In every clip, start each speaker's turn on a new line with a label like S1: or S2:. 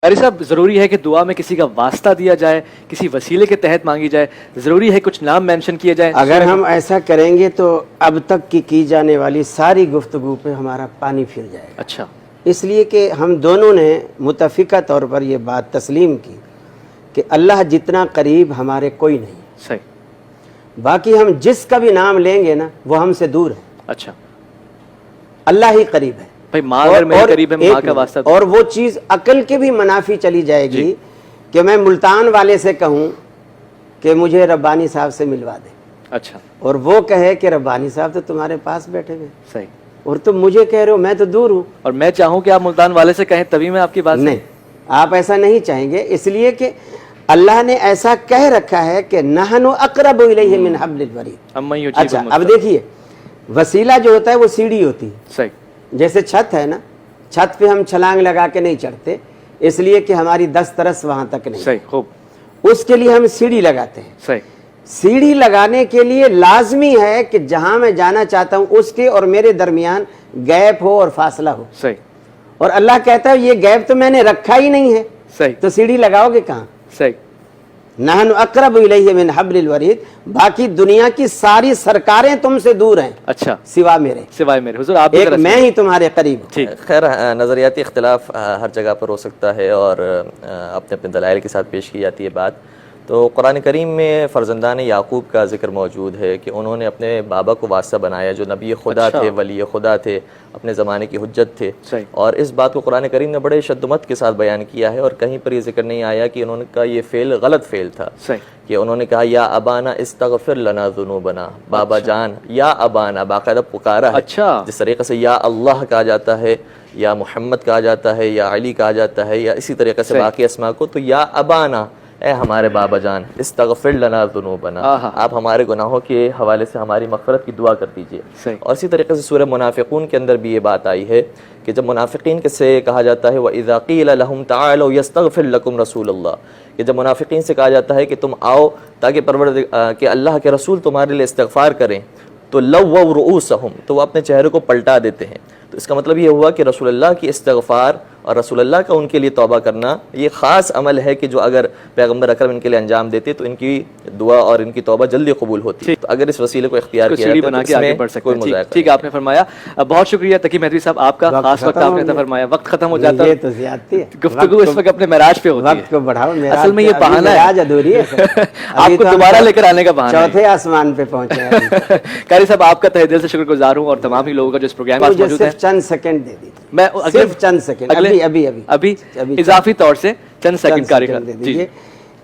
S1: قاری صاحب ضروری ہے کہ دعا میں کسی کا واسطہ دیا جائے, کسی وسیلے کے تحت مانگی جائے, ضروری ہے کچھ نام مینشن کیے جائیں؟
S2: اگر ہم ایسا کریں گے تو اب تک کی جانے والی ساری گفتگو پہ ہمارا پانی پھر جائے گا.
S1: اچھا,
S2: اس لیے کہ ہم دونوں نے متفقہ طور پر یہ بات تسلیم کی کہ اللہ جتنا قریب ہمارے کوئی نہیں.
S1: صحیح.
S2: باقی ہم جس کا بھی نام لیں گے نا وہ ہم سے دور ہے.
S1: اچھا,
S2: اللہ ہی قریب ہے.
S1: بھائی ماں اگر میرے قریب ہے, ماں کا واسطہ.
S2: اور وہ چیز عقل کے بھی منافی چلی جائے گی کہ میں ملتان والے سے کہوں کہ مجھے ربانی صاحب سے ملوا دے.
S1: اچھا,
S2: اور وہ کہے کہ ربانی صاحب تو تمہارے پاس بیٹھے ہوئے.
S1: صحیح.
S2: اور تم مجھے کہہ رہے ہو, میں تو دور ہوں.
S1: اور میں چاہوں کہ آپ ملتان والے سے کہیں تبھی میں آپ کی بات.
S2: نہیں, آپ ایسا نہیں چاہیں گے, اس لیے کہ اللہ نے ایسا کہہ رکھا ہے کہ نحن اقرب الیہ من حبل الورید. اچھا, اب دیکھیے وسیلہ جو ہوتا ہے وہ سیڑھی ہوتی ہے.
S1: صحیح.
S2: جیسے چھت ہے نا, چھت پہ ہم چھلانگ لگا کے نہیں چڑھتے, اس لیے کہ ہماری دسترس وہاں تک نہیں.
S1: صحیح, خوب.
S2: اس کے لیے ہم سیڑھی لگاتے ہیں.
S1: صحیح.
S2: سیڑھی لگانے کے لیے لازمی ہے کہ جہاں میں جانا چاہتا ہوں اس کے اور میرے درمیان گیپ ہو اور فاصلہ ہو.
S1: صحیح.
S2: اور اللہ کہتا ہے یہ گیپ تو میں نے رکھا ہی نہیں ہے.
S1: صحیح.
S2: تو سیڑھی لگاؤ گے کہاں؟
S1: صحیح.
S2: نحن اقرب الیہ من حبل الورید. باقی دنیا کی ساری سرکاریں تم سے دور ہیں.
S1: اچھا,
S2: سوائے میرے.
S1: سوائے میرے. حضور آپ
S2: ایک میں ہی تمہارے قریب ہوں.
S1: ٹھیک.
S3: خیر, نظریاتی اختلاف ہر جگہ پر ہو سکتا ہے اور اپنے اپنے دلائل کے ساتھ پیش کی جاتی ہے بات. تو قرآن کریم میں فرزندان یعقوب کا ذکر موجود ہے کہ انہوں نے اپنے بابا کو واسطہ بنایا جو نبی خدا تھے, ولی خدا تھے, اپنے زمانے کی حجت تھے. اور اس بات کو قرآن کریم نے بڑے شدت کے ساتھ بیان کیا ہے, اور کہیں پر یہ ذکر نہیں آیا کہ انہوں نے کا یہ فعل غلط فعل تھا. کہ انہوں نے کہا یا ابانا استغفر لنا ذنوبنا, بابا جان, یا ابانا باقاعدہ پکارا ہے. جس طریقے سے یا اللہ کہا جاتا ہے, یا محمد کہا جاتا ہے, یا علی کہا جاتا ہے, یا اسی طریقے سے باقی اسماء کو, تو یا ابانا, اے ہمارے بابا جان, استغفر لنا ذنوبنا, آپ ہمارے گناہوں کے حوالے سے ہماری مغفرت کی دعا کر دیجئے. اور اسی طریقے سے سورہ منافقون کے اندر بھی یہ بات آئی ہے کہ جب منافقین کے سے کہا جاتا ہے وَإِذَا قِيلَ لَهُمْ تَعَالَوْا يَسْتَغْفِرْ لَكُمْ رَسُولُ اللَّهِ, کہ جب منافقین سے کہا جاتا ہے کہ تم آؤ تاکہ کہ اللہ کے رسول تمہارے لیے استغفار کریں, تو لَوَّوْا رُؤُوسَهُمْ, تو وہ اپنے چہرے کو پلٹا دیتے ہیں. تو اس کا مطلب یہ ہوا کہ رسول اللہ کی استغفار اور رسول اللہ کا ان کے لیے توبہ کرنا یہ خاص عمل ہے کہ جو اگر پیغمبر اکرم ان کے لیے انجام دیتے تو ان کی دعا اور ان کی توبہ جلدی قبول ہوتی. تو اگر اس وسیلے کو اختیار کیا جائے تو اس میں کوئی مذائقہ نہیں.
S1: ٹھیک, آپ نے فرمایا. بہت شکریہ تقی مہدوی صاحب آپ کا, خاص وقت آپ نے فرمایا. وقت ختم ہو جاتا ہے,
S2: تو زیادتی ہے.
S1: گفتگو اس وقت اپنے معراج پہ ہوتی ہے.
S2: وقت کو بڑھاؤ,
S1: اصل میں یہ بہانہ ہے,
S2: ادھوری ہے.
S1: آپ کو دوبارہ لے کر آنے کا بہانہ ہے.
S2: چوتھے آسمان پہ پہنچے ہیں.
S1: قاری صاحب آپ کا تہہ دل سے شکر گزار ہوں, اور تمام ہی لوگوں کا جو اس پروگرام میں موجود ہیں.
S2: چند سیکنڈ دے دیجیے,
S1: میں
S2: صرف چند سیکنڈ, ابھی
S1: اضافی طور سے چند سیکنڈ کاری کر
S2: دیجیے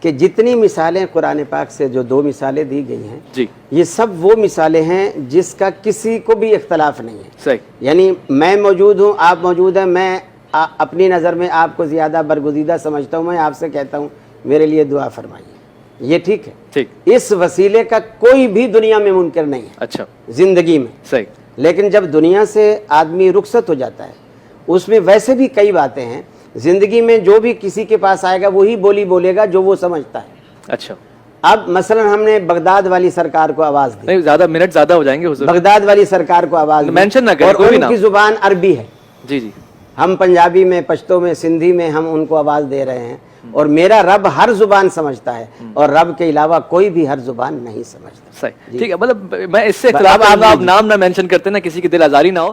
S2: کہ جتنی مثالیں قرآن پاک سے جو 2 مثالیں دی گئی ہیں
S1: جی,
S2: یہ سب وہ مثالیں ہیں جس کا کسی کو بھی اختلاف نہیں ہے.
S1: صحیح.
S2: یعنی میں موجود ہوں, آپ موجود ہیں, میں اپنی نظر میں آپ کو زیادہ برگزیدہ سمجھتا ہوں, میں آپ سے کہتا ہوں میرے لیے دعا فرمائیے, یہ ٹھیک ہے.
S1: ٹھیک.
S2: اس وسیلے کا کوئی بھی دنیا میں منکر نہیں ہے.
S1: اچھا,
S2: زندگی میں.
S1: صحیح.
S2: لیکن جب دنیا سے آدمی رخصت ہو جاتا ہے, اس میں ویسے بھی کئی باتیں ہیں. زندگی میں جو بھی کسی کے پاس آئے گا وہی بولی بولے گا جو وہ سمجھتا ہے.
S1: اچھا,
S2: اب مثلا ہم نے بغداد والی سرکار کو آواز دی,
S1: نہیں زیادہ منٹ زیادہ ہو جائیں گے حضور.
S2: بغداد والی سرکار کو آواز
S1: مینشن نہ کریں,
S2: اور ان کی زبان عربی ہے.
S1: جی جی,
S2: ہم پنجابی میں, پشتو میں, سندھی میں ہم ان کو آواز دے رہے ہیں, اور میرا رب ہر زبان سمجھتا ہے, اور رب کے علاوہ کوئی بھی ہر زبان نہیں سمجھتا.
S1: صحیح, ٹھیک ہے. مطلب میں اس سے اختلاف, آپ نام نہ مینشن کرتے نا, کسی کی دل آزاری نہ ہو.